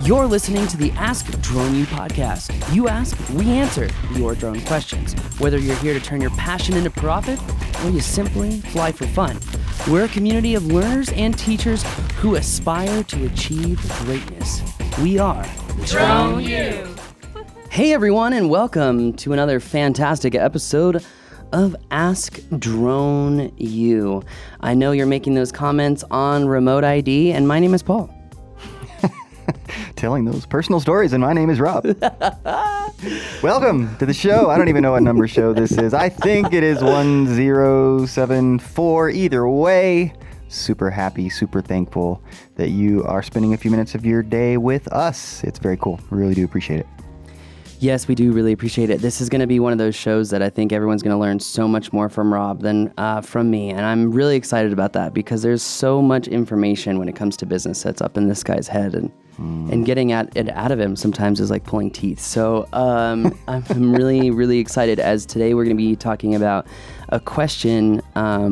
You're listening to the Ask Drone U podcast. You ask, we answer your drone questions. Whether you're here to turn your passion into profit or you simply fly for fun, we're a community of learners and teachers who aspire to achieve greatness. We are Drone U. Hey everyone, and welcome to another fantastic episode of Ask Drone U. I know you're making those comments on remote ID, and my name is Paul. Telling those personal stories, and my name is Rob. Welcome to the show. I don't even know what number show this is. I think it is 1074. Either way, super happy, super thankful that you are spending a few minutes of your day with us. It's very cool. We really do appreciate it. Yes, we do really appreciate it. This is going to be one of those shows that I think everyone's going to learn so much more from Rob than from me. And I'm really excited about that because there's so much information when it comes to business that's up in this guy's head. And getting it out of him sometimes is like pulling teeth. So I'm really, really excited as today we're going to be talking about a question,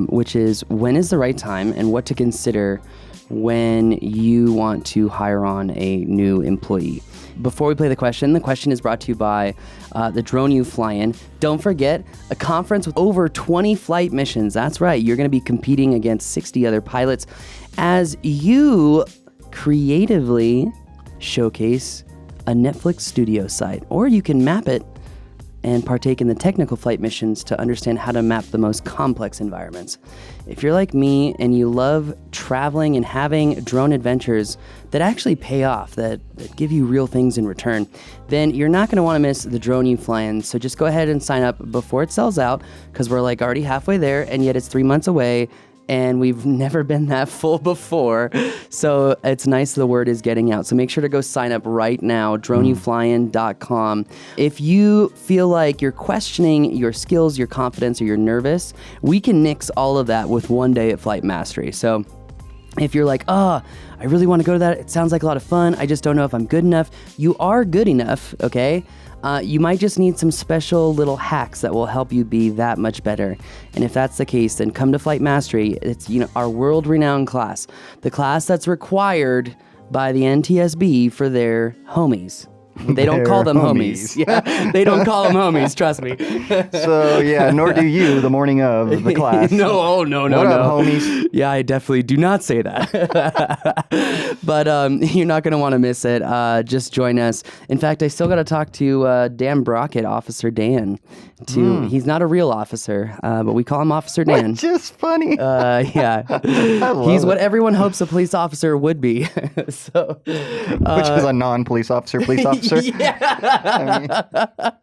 which is when is the right time and what to consider when you want to hire on a new employee. Before we play the question is brought to you by the Drone U Fly-In. Don't forget, a conference with over 20 flight missions. That's right, you're going to be competing against 60 other pilots as you creatively showcase a Netflix studio site, or you can map it and partake in the technical flight missions to understand how to map the most complex environments. If you're like me and you love traveling and having drone adventures that actually pay off, that give you real things in return, then you're not going to want to miss the Drone U Fly-In. So just go ahead and sign up before it sells out, because we're like already halfway there, and yet it's 3 months away. And we've never been that full before. So it's nice the word is getting out. So make sure to go sign up right now, droneuflyin.com. If you feel like you're questioning your skills, your confidence, or you're nervous, we can nix all of that with one day at Flight Mastery. So if you're like, I really want to go to that, it sounds like a lot of fun, I just don't know if I'm good enough, you are good enough, okay? You might just need some special little hacks that will help you be that much better. And if that's the case, then come to Flight Mastery. It's our world-renowned class, the class that's required by the NTSB for their homies. They don't call them homies. Yeah, they don't call them homies, trust me. So, yeah, nor do you the morning of the class. No. What up, homies? Yeah, I definitely do not say that. But you're not going to want to miss it. Just join us. In fact, I still got to talk to Dan Brockett, Officer Dan. He's not a real officer, but we call him Officer Dan. Which is funny. Yeah. He's what everyone hopes a police officer would be. So, which is a non-police officer, police officer. Yeah.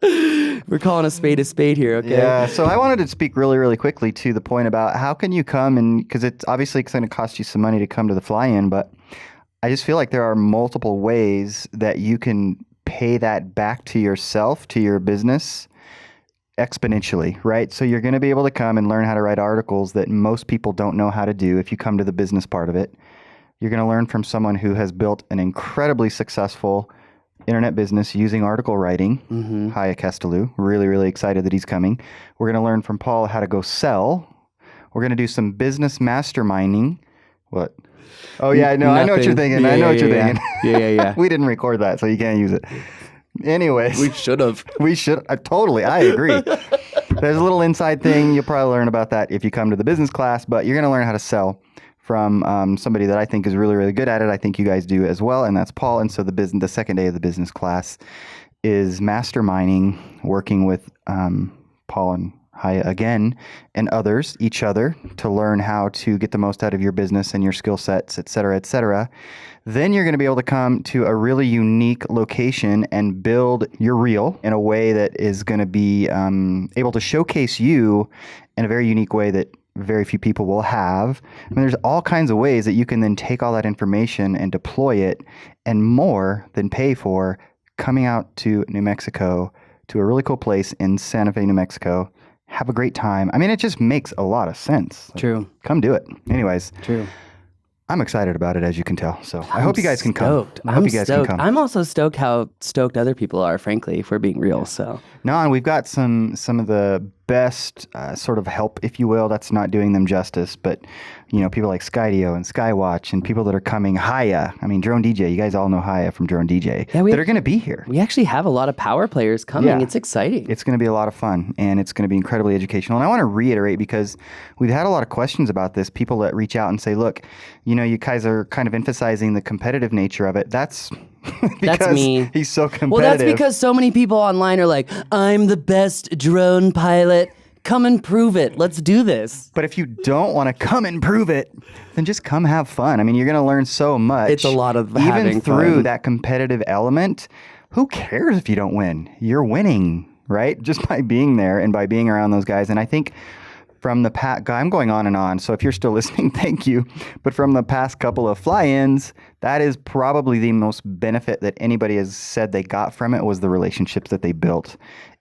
We're calling a spade here, okay? Yeah, so I wanted to speak really, really quickly to the point about how can you come, and because it's obviously going to cost you some money to come to the fly-in, but I just feel like there are multiple ways that you can pay that back to yourself, to your business, exponentially, right? So you're going to be able to come and learn how to write articles that most people don't know how to do if you come to the business part of it. You're going to learn from someone who has built an incredibly successful internet business using article writing. Hiya Kestelou. Really, really excited that he's coming. We're going to learn from Paul how to go sell. We're going to do some business masterminding. What? Oh, yeah, no, I know what you're thinking. Yeah, I know what you're thinking. Yeah. We didn't record that, so you can't use it. Anyways. We should have. We should. Totally. I agree. There's a little inside thing. You'll probably learn about that if you come to the business class, but you're going to learn how to sell from somebody that I think is really, really good at it. I think you guys do as well, and that's Paul. And so the second day of the business class is masterminding, working with Paul and Haya again and others, each other, to learn how to get the most out of your business and your skill sets, et cetera, et cetera. Then you're going to be able to come to a really unique location and build your reel in a way that is going to be able to showcase you in a very unique way that very few people will have. I mean, there's all kinds of ways that you can then take all that information and deploy it, and more than pay for coming out to New Mexico, to a really cool place in Santa Fe, New Mexico. Have a great time. I mean, it just makes a lot of sense. True. Come do it. Anyways. True. I'm excited about it, as you can tell. So I hope you guys can come. I hope you guys can come. I'm also stoked how stoked other people are, frankly, if we're being real. So no, and we've got some of the best sort of help, if you will. That's not doing them justice, but people like Skydio and Skywatch and people that are coming, Haya. I mean, Drone DJ. You guys all know Haya from Drone DJ. Yeah, that are going to be here. We actually have a lot of power players coming. Yeah. It's exciting. It's going to be a lot of fun, and it's going to be incredibly educational. And I want to reiterate, because we've had a lot of questions about this. People that reach out and say, "Look, you guys are kind of emphasizing the competitive nature of it." That's because That's me. He's so competitive. Well, that's because so many people online are like, "I'm the best drone pilot. Come and prove it. Let's do this." But if you don't want to come and prove it, then just come have fun. I mean, you're going to learn so much. It's a lot of even having through fun. that competitive element. Who cares if you don't win? You're winning, right? Just by being there and by being around those guys. And I think from the past, I'm going on and on, so if you're still listening, thank you. But from the past couple of fly-ins, that is probably the most benefit that anybody has said they got from it, was the relationships that they built.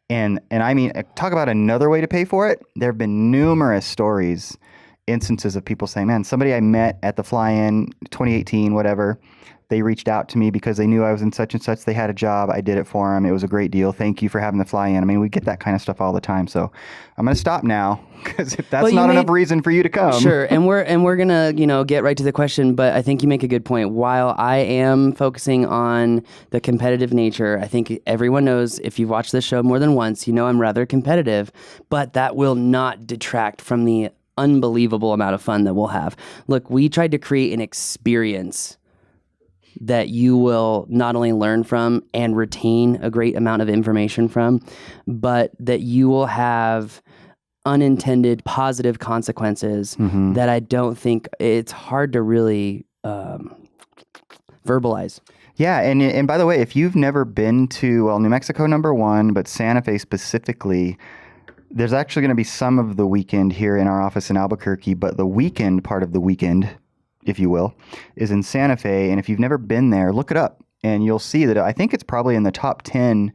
And I mean, talk about another way to pay for it. There have been numerous stories, instances of people saying, man, somebody I met at the fly-in 2018, whatever, they reached out to me because they knew I was in such and such. They had a job. I did it for them. It was a great deal. Thank you for having the fly-in. I mean, we get that kind of stuff all the time. So I'm going to stop now, because if that's not enough reason for you to come. Sure. And we're going to, get right to the question, but I think you make a good point. While I am focusing on the competitive nature, I think everyone knows, if you've watched this show more than once, I'm rather competitive, but that will not detract from the unbelievable amount of fun that we'll have. Look, we tried to create an experience that you will not only learn from and retain a great amount of information from, but that you will have unintended positive consequences that I don't think it's hard to really verbalize. Yeah, and by the way, if you've never been to, New Mexico, number one, but Santa Fe specifically, there's actually going to be some of the weekend here in our office in Albuquerque, but the weekend part of the weekend, if you will, is in Santa Fe. And if you've never been there, look it up, and you'll see that I think it's probably in the top 10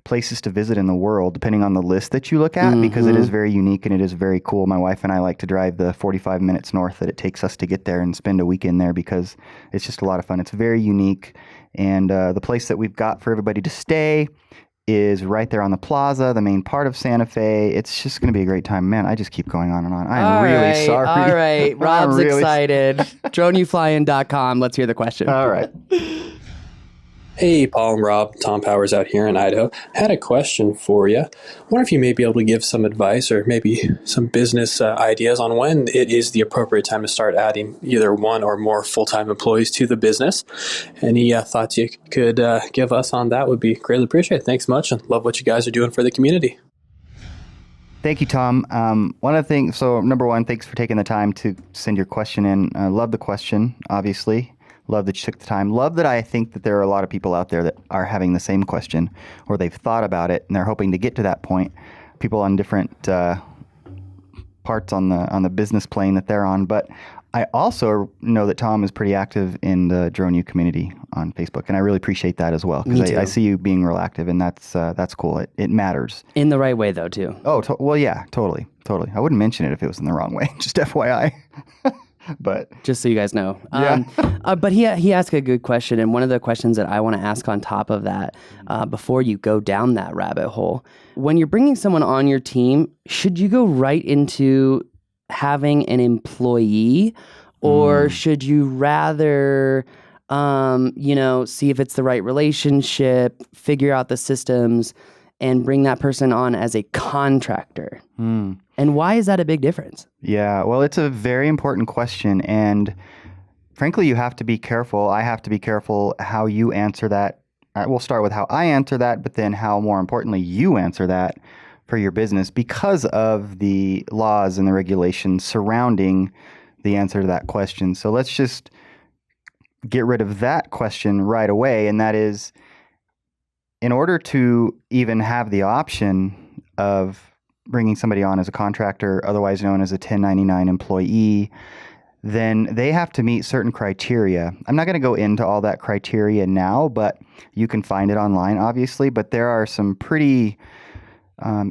places to visit in the world, depending on the list that you look at, because it is very unique and it is very cool. My wife and I like to drive the 45 minutes north that it takes us to get there and spend a weekend there, because it's just a lot of fun. It's very unique. And the place that we've got for everybody to stay is right there on the plaza, the main part of Santa Fe. It's just going to be a great time. Man, I just keep going on and on. I'm really sorry. All right. Rob's excited. DroneUFlyIn.com. Let's hear the question. All right. Hey, Paul and Rob, Tom Powers out here in Idaho. Had a question for you. I wonder if you may be able to give some advice or maybe some business ideas on when it is the appropriate time to start adding either one or more full-time employees to the business. Any thoughts you could give us on that would be greatly appreciated. Thanks much, and love what you guys are doing for the community. Thank you, Tom. One of the things, so number one, thanks for taking the time to send your question in. I love the question, obviously. Love that you took the time. Love that I think that there are a lot of people out there that are having the same question, or they've thought about it and they're hoping to get to that point. People on different parts on the business plane that they're on. But I also know that Tom is pretty active in the Drone U community on Facebook, and I really appreciate that as well, because I see you being real active, and that's cool. It matters. In the right way, though, too. Oh, well, yeah, totally. I wouldn't mention it if it was in the wrong way. Just FYI. But just so you guys know. Yeah. But he asked a good question, and one of the questions that I want to ask on top of that, before you go down that rabbit hole, when you're bringing someone on your team, should you go right into having an employee, or should you rather, see if it's the right relationship, figure out the systems, and bring that person on as a contractor? And why is that a big difference? Yeah, well, it's a very important question. And frankly, you have to be careful. I have to be careful how you answer that. We'll start with how I answer that, but then how, more importantly, you answer that for your business, because of the laws and the regulations surrounding the answer to that question. So let's just get rid of that question right away. And that is, in order to even have the option of bringing somebody on as a contractor, otherwise known as a 1099 employee, then they have to meet certain criteria. I'm not going to go into all that criteria now, but you can find it online, obviously. But there are some pretty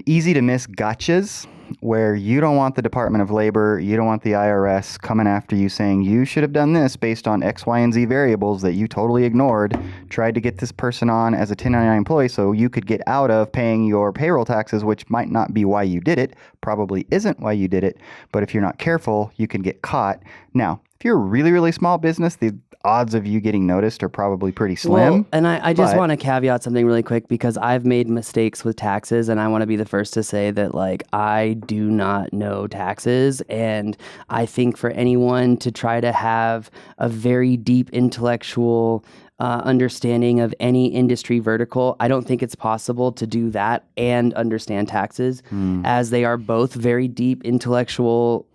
easy to miss gotchas where you don't want the Department of Labor, you don't want the IRS coming after you saying you should have done this based on X, Y, and Z variables that you totally ignored, tried to get this person on as a 1099 employee so you could get out of paying your payroll taxes, which might not be why you did it, probably isn't why you did it, but if you're not careful, you can get caught. Now, if you're a really, really small business, the odds of you getting noticed are probably pretty slim. Well, and I just want to caveat something really quick because I've made mistakes with taxes, and I want to be the first to say that, like, I do not know taxes, and I think for anyone to try to have a very deep intellectual understanding of any industry vertical, I don't think it's possible to do that and understand taxes, as they are both very deep intellectual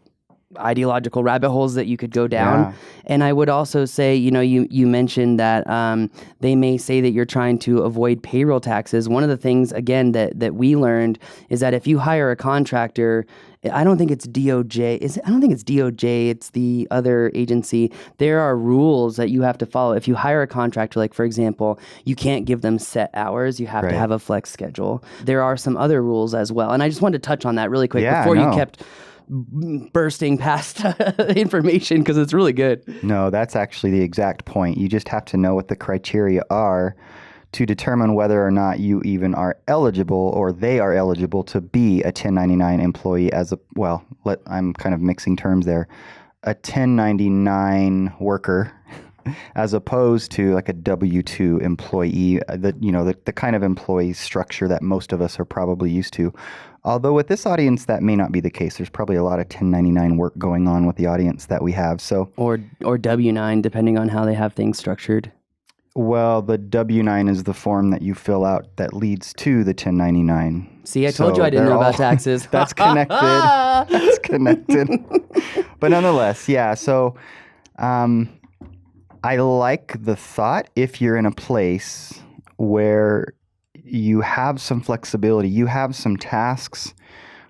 ideological rabbit holes that you could go down. Yeah. And I would also say, you mentioned that they may say that you're trying to avoid payroll taxes. One of the things, again, that we learned is that if you hire a contractor, I don't think it's DOJ. I don't think it's DOJ. It's the other agency. There are rules that you have to follow. If you hire a contractor, like, for example, you can't give them set hours. You have to have a flex schedule. There are some other rules as well. And I just wanted to touch on that really quick before you kept bursting past information because it's really good. No, that's actually the exact point. You just have to know what the criteria are to determine whether or not you even are eligible or they are eligible to be a 1099 employee I'm kind of mixing terms there. A 1099 worker as opposed to like a W-2 employee, the kind of employee structure that most of us are probably used to. Although with this audience, that may not be the case. There's probably a lot of 1099 work going on with the audience that we have. So or W-9, depending on how they have things structured. Well, the W-9 is the form that you fill out that leads to the 1099. See, I told you I didn't know about taxes. That's connected. That's connected. But nonetheless, yeah. So I like the thought if you're in a place where you have some flexibility, you have some tasks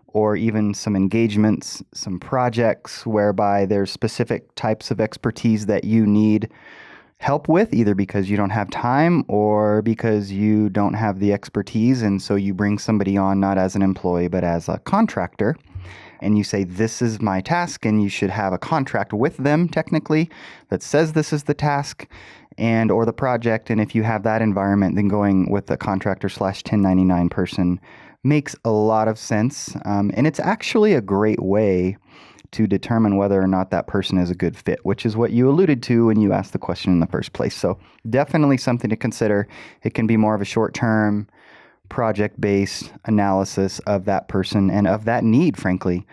or even some engagements, some projects whereby there's specific types of expertise that you need help with, either because you don't have time or because you don't have the expertise. And so you bring somebody on not as an employee, but as a contractor. And you say, this is my task, and you should have a contract with them technically that says this is the task and or the project. And if you have that environment, then going with the contractor / 1099 person makes a lot of sense. And it's actually a great way to determine whether or not that person is a good fit, which is what you alluded to when you asked the question in the first place. So definitely something to consider. It can be more of a short-term, project-based analysis of that person and of that need, frankly.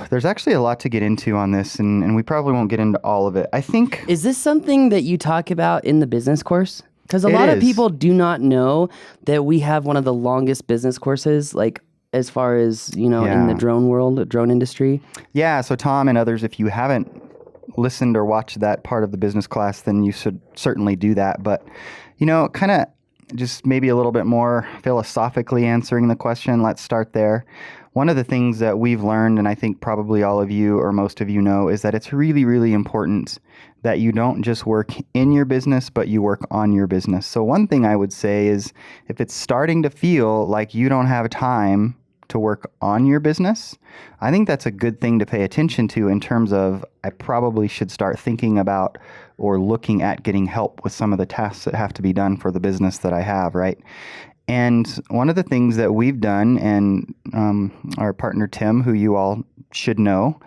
There's actually a lot to get into on this, and we probably won't get into all of it. I think... Is this something that you talk about in the business course? Because a lot of people do not know that we have one of the longest business courses, like as far as, in the drone world, the drone industry. Yeah, so Tom and others, if you haven't listened or watched that part of the business class, then you should certainly do that. But, kind of just maybe a little bit more philosophically answering the question, let's start there. One of the things that we've learned, and I think probably all of you or most of you know, is that it's really, really important that you don't just work in your business, but you work on your business. So one thing I would say is if it's starting to feel like you don't have time to work on your business, I think that's a good thing to pay attention to in terms of I probably should start thinking about or looking at getting help with some of the tasks that have to be done for the business that I have, right? And one of the things that we've done, and our partner Tim, who you all should know,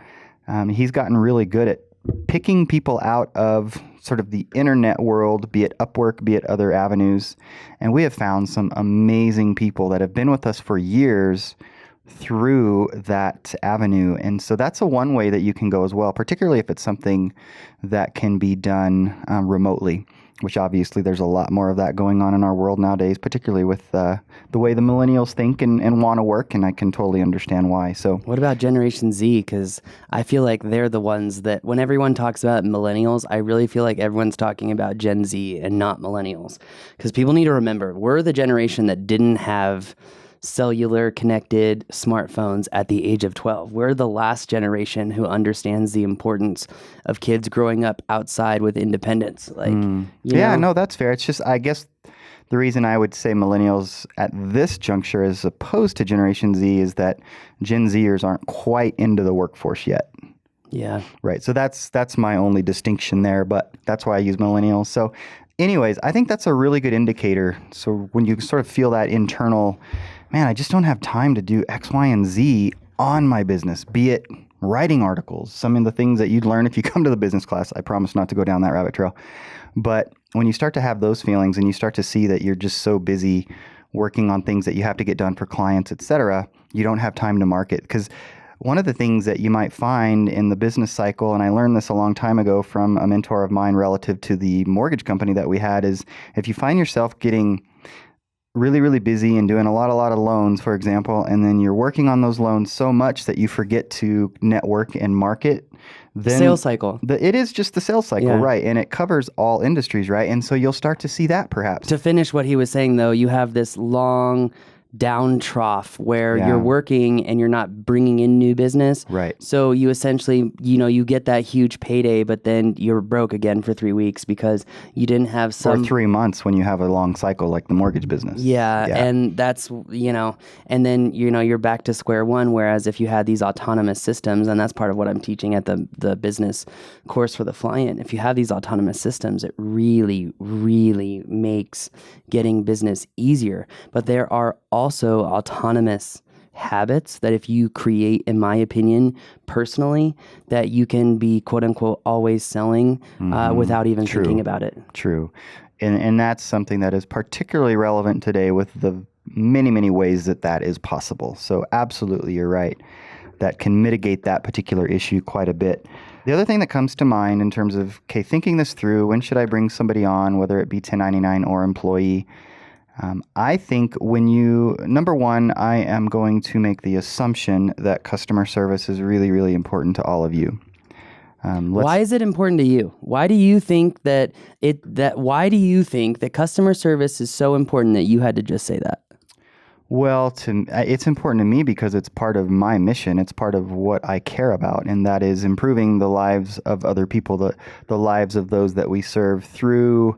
he's gotten really good at picking people out of sort of the internet world, be it Upwork, be it other avenues. And we have found some amazing people that have been with us for years through that avenue. And so that's one way that you can go as well, particularly if it's something that can be done remotely, which obviously there's a lot more of that going on in our world nowadays, particularly with the way the millennials think and want to work, and I can totally understand why. So what about Generation Z? Because I feel like they're the ones that when everyone talks about millennials, I really feel like everyone's talking about Gen Z and not millennials. Because people need to remember, we're the generation that didn't have cellular connected smartphones at the age of 12. We're the last generation who understands the importance of kids growing up outside with independence. No, that's fair. It's just, I guess the reason I would say millennials at this juncture as opposed to Generation Z is that Gen Zers aren't quite into the workforce yet. Yeah. Right. So that's my only distinction there, but that's why I use millennials. So anyways, I think that's a really good indicator. So when you sort of feel that internal, man, I just don't have time to do X, Y, and Z on my business, be it writing articles, some of the things that you'd learn if you come to the business class. I promise not to go down that rabbit trail. But when you start to have those feelings and you start to see that you're just so busy working on things that you have to get done for clients, et cetera, you don't have time to market. Because one of the things that you might find in the business cycle, and I learned this a long time ago from a mentor of mine relative to the mortgage company that we had, is if you find yourself getting really, really busy and doing a lot of loans, for example, and then you're working on those loans so much that you forget to network and market, then Sales cycle. It is just the sales cycle, right? And it covers all industries, right? And so you'll start to see that perhaps. To finish what he was saying, though, you have this long down trough where you're working and you're not bringing in new business. Right. So you essentially, you get that huge payday, but then you're broke again for 3 weeks because you didn't have some... Or 3 months when you have a long cycle like the mortgage business. Yeah. And that's, and then, you're back to square one. Whereas if you had these autonomous systems, and that's part of what I'm teaching at the business course for the Flyant, if you have these autonomous systems, it really, really makes getting business easier. But there are also autonomous habits that if you create, in my opinion, personally, that you can be quote unquote always selling without even thinking about it. True. And that's something that is particularly relevant today with the many, many ways that is possible. So absolutely, you're right. That can mitigate that particular issue quite a bit. The other thing that comes to mind in terms of, thinking this through, when should I bring somebody on, whether it be 1099 or employee? I think number one, I am going to make the assumption that customer service is really, really important to all of you. Why is it important to you? Why do you think that customer service is so important that you had to just say that? Well, it's important to me because it's part of my mission. It's part of what I care about, and that is improving the lives of other people, the lives of those that we serve through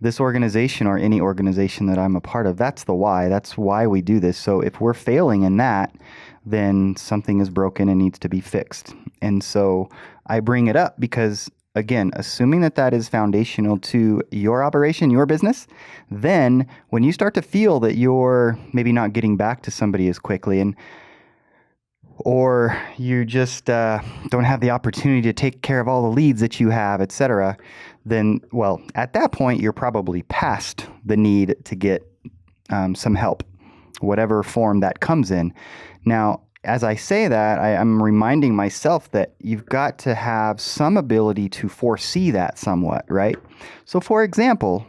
this organization or any organization that I'm a part of. That's the why. That's why we do this. So if we're failing in that, then something is broken and needs to be fixed. And so I bring it up because, again, assuming that is foundational to your operation, your business, then when you start to feel that you're maybe not getting back to somebody as quickly or you just don't have the opportunity to take care of all the leads that you have, et cetera, then, well, at that point, you're probably past the need to get some help, whatever form that comes in. Now, as I say that, I'm reminding myself that you've got to have some ability to foresee that somewhat, right? So, for example,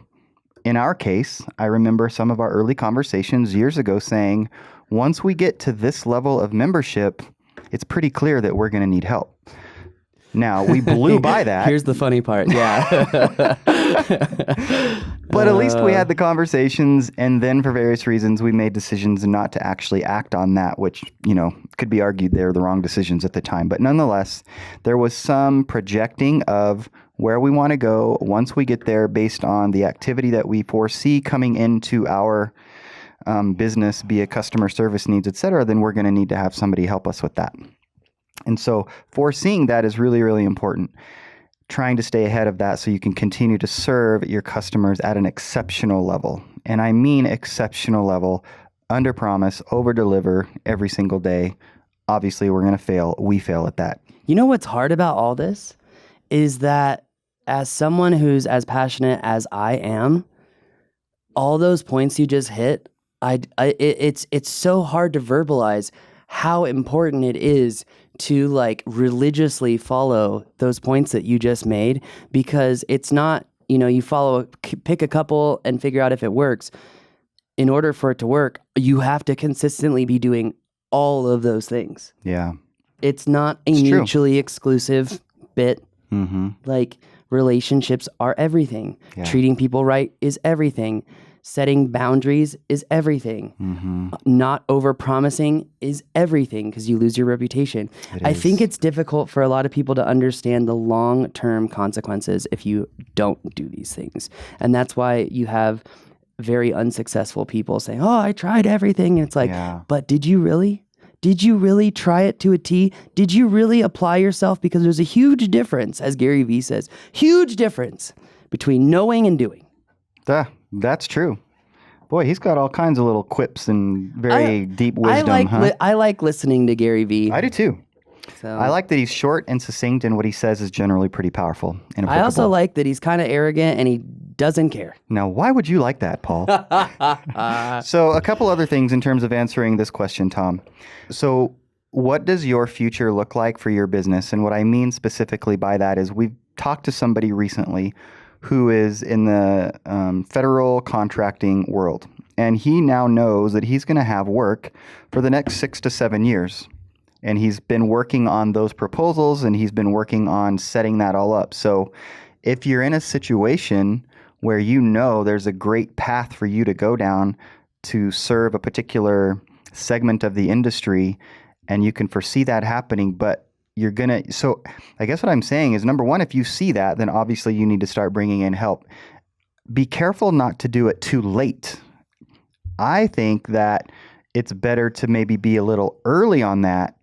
in our case, I remember some of our early conversations years ago saying, once we get to this level of membership, it's pretty clear that we're going to need help. Now, we blew by that. Here's the funny part. Yeah. But at least we had the conversations, and then for various reasons, we made decisions not to actually act on that, which, could be argued they're the wrong decisions at the time. But nonetheless, there was some projecting of where we want to go once we get there based on the activity that we foresee coming into our business, be it customer service needs, et cetera, then we're going to need to have somebody help us with that. And so foreseeing that is really, really important. Trying to stay ahead of that so you can continue to serve your customers at an exceptional level. And I mean exceptional level, under promise, over deliver every single day. Obviously, we're going to fail. We fail at that. You know what's hard about all this is that as someone who's as passionate as I am, all those points you just hit, it's so hard to verbalize how important it is to religiously follow those points that you just made, because it's not, you pick a couple and figure out if it works. In order for it to work, you have to consistently be doing all of those things. Yeah. It's not a mutually exclusive bit. Mm-hmm. Relationships are everything. Yeah. Treating people right is everything. Setting boundaries is everything. Mm-hmm. Not over-promising is everything because you lose your reputation. I think it's difficult for a lot of people to understand the long-term consequences if you don't do these things. And that's why you have very unsuccessful people saying, "Oh, I tried everything." And it's like, Yeah. but did you really? Did you really try it to a T? Did you really apply yourself? Because there's a huge difference, as Gary Vee says, huge difference between knowing and doing. That's true. Boy, he's got all kinds of little quips and very deep wisdom, I like listening to Gary Vee. I do too. So I like that he's short and succinct, and what he says is generally pretty powerful and applicable. I also like that he's kind of arrogant and he doesn't care. Now, why would you like that, Paul? So a couple other things in terms of answering this question, Tom. So what does your future look like for your business? And what I mean specifically by that is we've talked to somebody recently who is in the federal contracting world. And he now knows that he's going to have work for the next 6 to 7 years. And he's been working on those proposals and he's been working on setting that all up. So if you're in a situation where you know there's a great path for you to go down to serve a particular segment of the industry and you can foresee that happening, but you're going to, so I guess what I'm saying is, number one, if you see that, then obviously you need to start bringing in help. Be careful not to do it too late. I think that it's better to maybe be a little early on that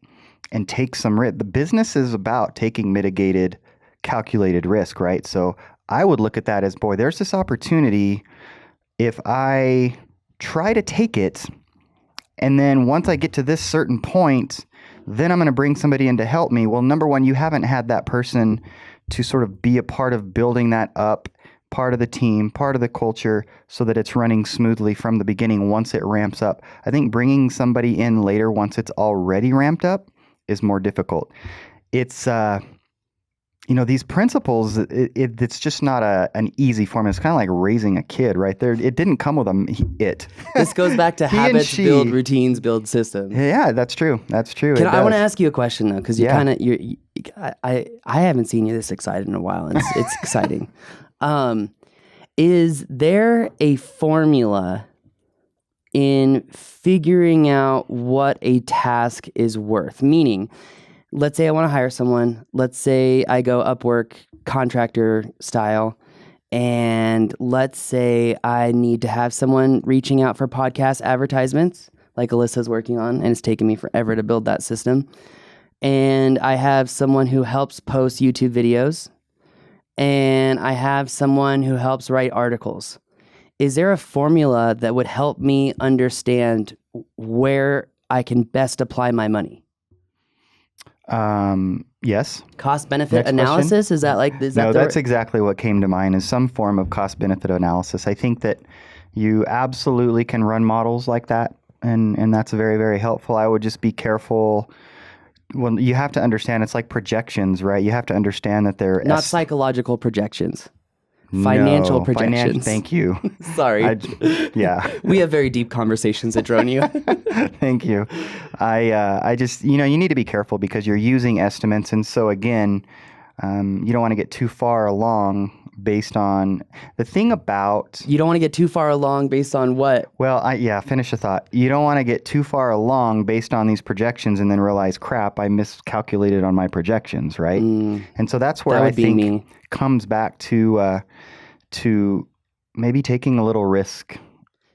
and take some risk. The business is about taking mitigated, calculated risk, right? So I would look at that as, boy, there's this opportunity. If I try to take it, and then once I get to this certain point, then I'm going to bring somebody in to help me. Well, number one, you haven't had that person to sort of be a part of building that up, part of the team, part of the culture, so that it's running smoothly from the beginning once it ramps up. I think bringing somebody in later once it's already ramped up is more difficult. It's, these principles, it's just not an easy formula. It's kind of like raising a kid, right? It didn't come with it. This goes back to habits, build routines, build systems. Yeah, that's true. That's true. I want to ask you a question though, because I haven't seen you this excited in a while. It's exciting. Is there a formula in figuring out what a task is worth? Meaning, let's say I want to hire someone. Let's say I go Upwork contractor style. And let's say I need to have someone reaching out for podcast advertisements like Alyssa's working on. And it's taken me forever to build that system. And I have someone who helps post YouTube videos. And I have someone who helps write articles. Is there a formula that would help me understand where I can best apply my money? Yes. Cost benefit analysis? Is that No, that's exactly what came to mind, is some form of cost benefit analysis. I think that you absolutely can run models like that, and that's very, very helpful. I would just be careful. Well, you have to understand it's like projections, right? You have to understand that they're not psychological projections. Financial projections. Thank you. Sorry. Yeah. We have very deep conversations at Drone U. Thank you. I just, you need to be careful because you're using estimates. And so again, you don't want to get too far along based on the thing about... You don't want to get too far along based on what? Well, finish the thought. You don't want to get too far along based on these projections and then realize, crap, I miscalculated on my projections, right? And so that's where I think comes back to maybe taking a little risk.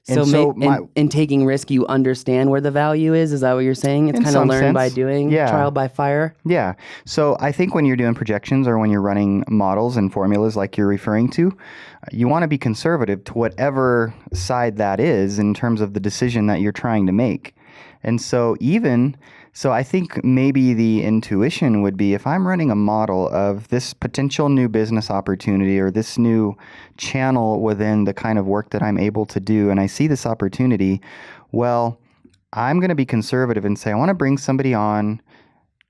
In taking risk, you understand where the value is? Is that what you're saying? It's kind of learned by doing, trial by fire? Yeah. So I think when you're doing projections or when you're running models and formulas like you're referring to, you want to be conservative to whatever side that is in terms of the decision that you're trying to make. And so I think maybe the intuition would be, if I'm running a model of this potential new business opportunity or this new channel within the kind of work that I'm able to do, and I see this opportunity, well, I'm going to be conservative and say, I want to bring somebody on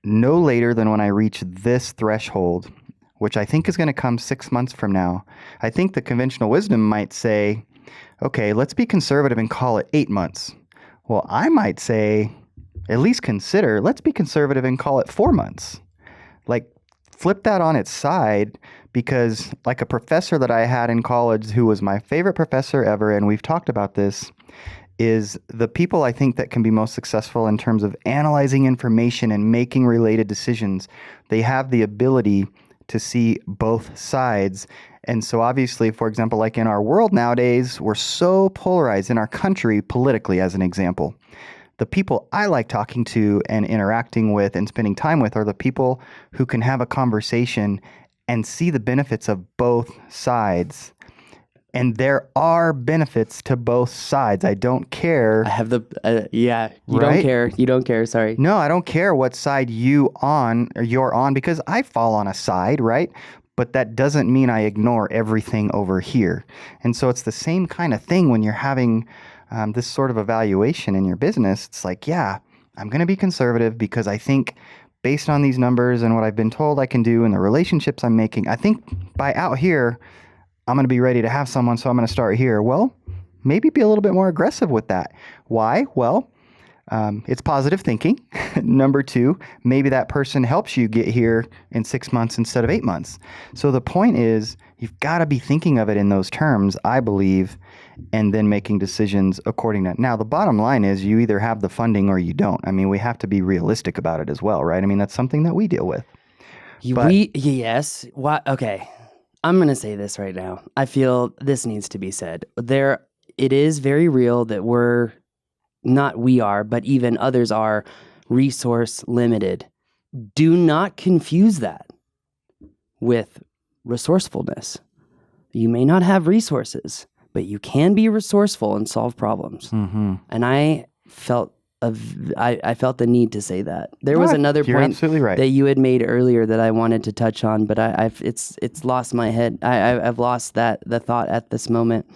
no later than when I reach this threshold, which I think is going to come 6 months from now. I think the conventional wisdom might say, okay, let's be conservative and call it 8 months. Well, I might say, at least consider, let's be conservative and call it 4 months. Like, flip that on its side, because like a professor that I had in college who was my favorite professor ever, and we've talked about this, is the people I think that can be most successful in terms of analyzing information and making related decisions. They have the ability to see both sides. And so obviously, for example, like in our world nowadays, we're so polarized in our country politically, as an example. The people I like talking to and interacting with and spending time with are the people who can have a conversation and see the benefits of both sides. And there are benefits to both sides. I don't care. I have you Right? don't care. You don't care. Sorry. No, I don't care what side you're on, because I fall on a side, right? But that doesn't mean I ignore everything over here. And so it's the same kind of thing when you're having this sort of evaluation in your business. It's like, yeah, I'm going to be conservative because I think based on these numbers and what I've been told I can do and the relationships I'm making, I think by out here, I'm going to be ready to have someone, so I'm going to start here. Well, maybe be a little bit more aggressive with that. Why? Well, it's positive thinking. Number two, maybe that person helps you get here in 6 months instead of 8 months. So the point is, you've got to be thinking of it in those terms, I believe, and then making decisions according to that. Now, the bottom line is you either have the funding or you don't. I mean, we have to be realistic about it as well, right? I mean, that's something that we deal with. Yes. What? Okay. I'm going to say this right now. I feel this needs to be said. It is very real that we are, but even others are resource limited. Do not confuse that with resourcefulness. You may not have resources, but you can be resourceful and solve problems. Mm-hmm. And I felt the need to say that. There was another You're point absolutely right. that you had made earlier that I wanted to touch on, but it's lost my head. I've lost the thought at this moment.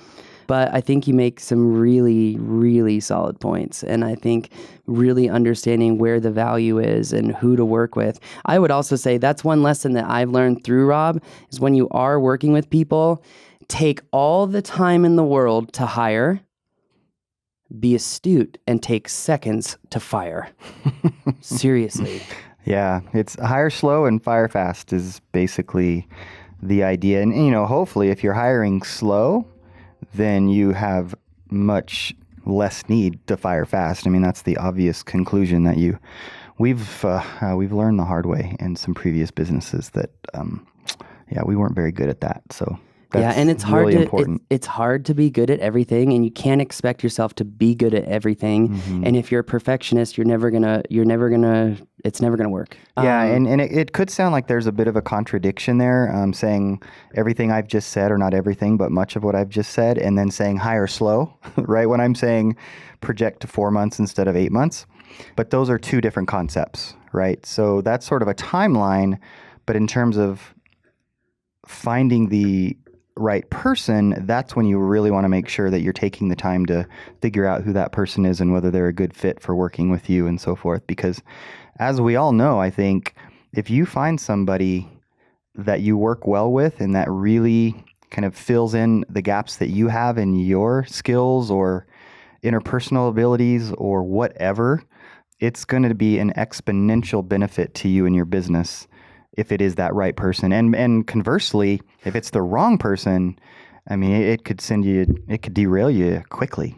But I think you make some really, really solid points. And I think really understanding where the value is and who to work with. I would also say that's one lesson that I've learned through Rob is when you are working with people, take all the time in the world to hire, be astute, and take seconds to fire. Seriously. Yeah, it's hire slow and fire fast is basically the idea. And, hopefully if you're hiring slow, then you have much less need to fire fast. I mean, that's the obvious conclusion that we've learned the hard way in some previous businesses that, we weren't very good at that. So that's and it's really hard important. it's hard to be good at everything, and you can't expect yourself to be good at everything. Mm-hmm. And if you're a perfectionist, it's never gonna work. Yeah, and it could sound like there's a bit of a contradiction there, saying everything I've just said, or not everything, but much of what I've just said, and then saying hire slow, right? When I'm saying project to 4 months instead of 8 months. But those are two different concepts, right? So that's sort of a timeline, but in terms of finding the right person, that's when you really want to make sure that you're taking the time to figure out who that person is and whether they're a good fit for working with you and so forth. Because as we all know, I think if you find somebody that you work well with and that really kind of fills in the gaps that you have in your skills or interpersonal abilities or whatever, it's going to be an exponential benefit to you and your business if it is that right person. And conversely, if it's the wrong person, I mean, it could derail you quickly.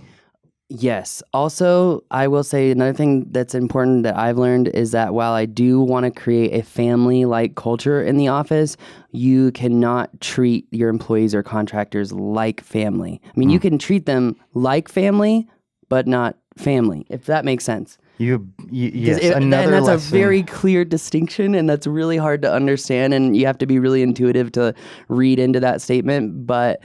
Yes. Also, I will say another thing that's important that I've learned is that while I do want to create a family-like culture in the office, you cannot treat your employees or contractors like family. I mean, you can treat them like family, but not family, if that makes sense. Yes, and another that's lesson. a very clear distinction, and that's really hard to understand, and you have to be really intuitive to read into that statement. But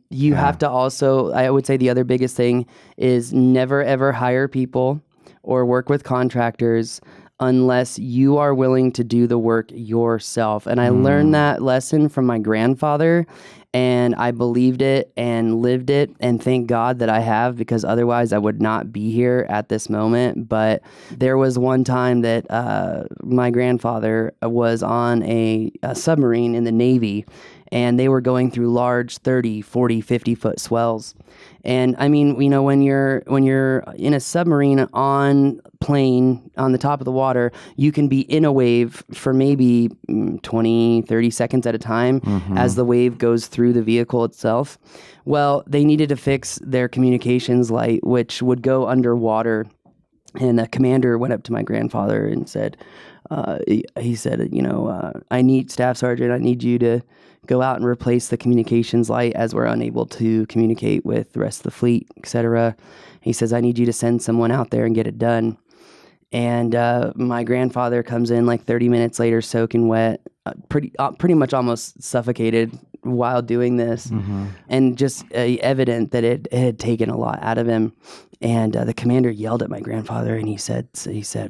you have to also, I would say the other biggest thing is never ever hire people or work with contractors unless you are willing to do the work yourself. And I learned that lesson from my grandfather, and I believed it and lived it, and thank God that I have, because otherwise I would not be here at this moment. But there was one time that my grandfather was on a submarine in the Navy, and they were going through large 30, 40, 50-foot swells. And I mean, when you're in a submarine on plane on the top of the water, you can be in a wave for maybe 20, 30 seconds at a time as the wave goes through the vehicle itself. Well, they needed to fix their communications light, which would go underwater. And the commander went up to my grandfather and said, he said, I need Staff Sergeant, I need you to go out and replace the communications light as we're unable to communicate with the rest of the fleet, etc. He says, I need you to send someone out there and get it done. And my grandfather comes in like 30 minutes later, soaking wet, pretty much almost suffocated while doing this, and just evident that it had taken a lot out of him. And the commander yelled at my grandfather, and he said,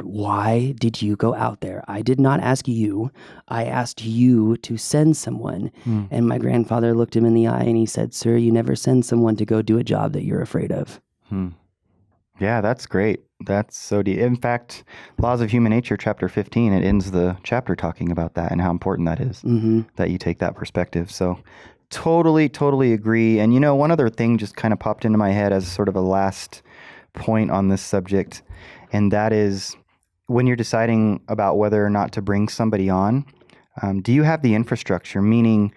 "Why did you go out there? I did not ask you. I asked you to send someone." And my grandfather looked him in the eye, and he said, "Sir, you never send someone to go do a job that you're afraid of." Yeah, that's great. That's so deep. In fact, Laws of Human Nature, chapter 15, it ends the chapter talking about that and how important that is, that you take that perspective. So totally agree. And one other thing just kind of popped into my head as sort of a last point on this subject, and that is when you're deciding about whether or not to bring somebody on, do you have the infrastructure? Meaning,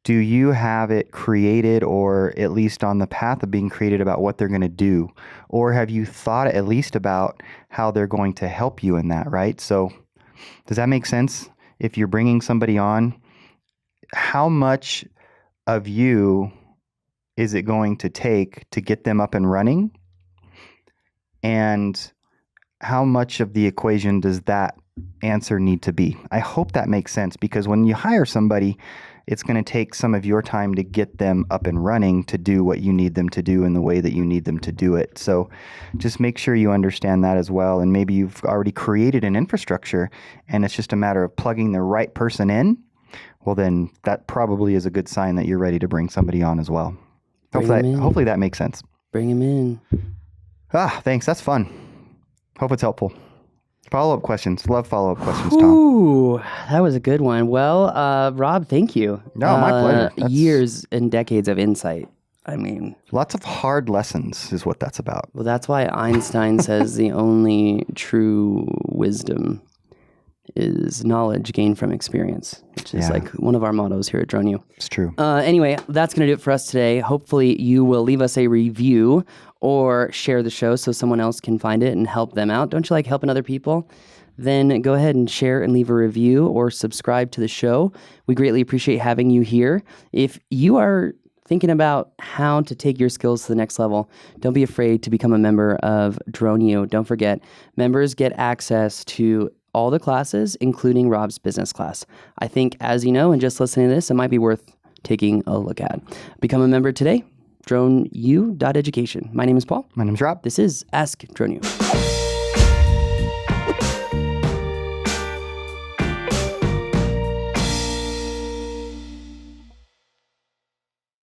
do you have it created or at least on the path of being created about what they're going to do? Or have you thought at least about how they're going to help you in that, right? So does that make sense? If you're bringing somebody on, how much of you is it going to take to get them up and running? And how much of the equation does that answer need to be? I hope that makes sense, because when you hire somebody, it's going to take some of your time to get them up and running to do what you need them to do in the way that you need them to do it. So just make sure you understand that as well. And maybe you've already created an infrastructure and it's just a matter of plugging the right person in. Well, then that probably is a good sign that you're ready to bring somebody on as well. Hopefully that makes sense. Bring him in. Thanks. That's fun. Hope it's helpful. Follow-up questions. Love follow-up questions, Tom. Ooh, that was a good one. Well, Rob, thank you. No, my pleasure. Years and decades of insight. I mean, lots of hard lessons is what that's about. Well, that's why Einstein says the only true wisdom is knowledge gained from experience, which is like one of our mottos here at Drone U. It's true. Anyway, that's going to do it for us today. Hopefully you will leave us a review or share the show so someone else can find it and help them out. Don't you like helping other people? Then go ahead and share and leave a review or subscribe to the show. We greatly appreciate having you here. If you are thinking about how to take your skills to the next level, don't be afraid to become a member of Drone U. Don't forget, members get access to all the classes, including Rob's business class. I think, as you know, and just listening to this, it might be worth taking a look at. Become a member today, droneu.education. My name is Paul. My name is Rob. This is Ask Drone U.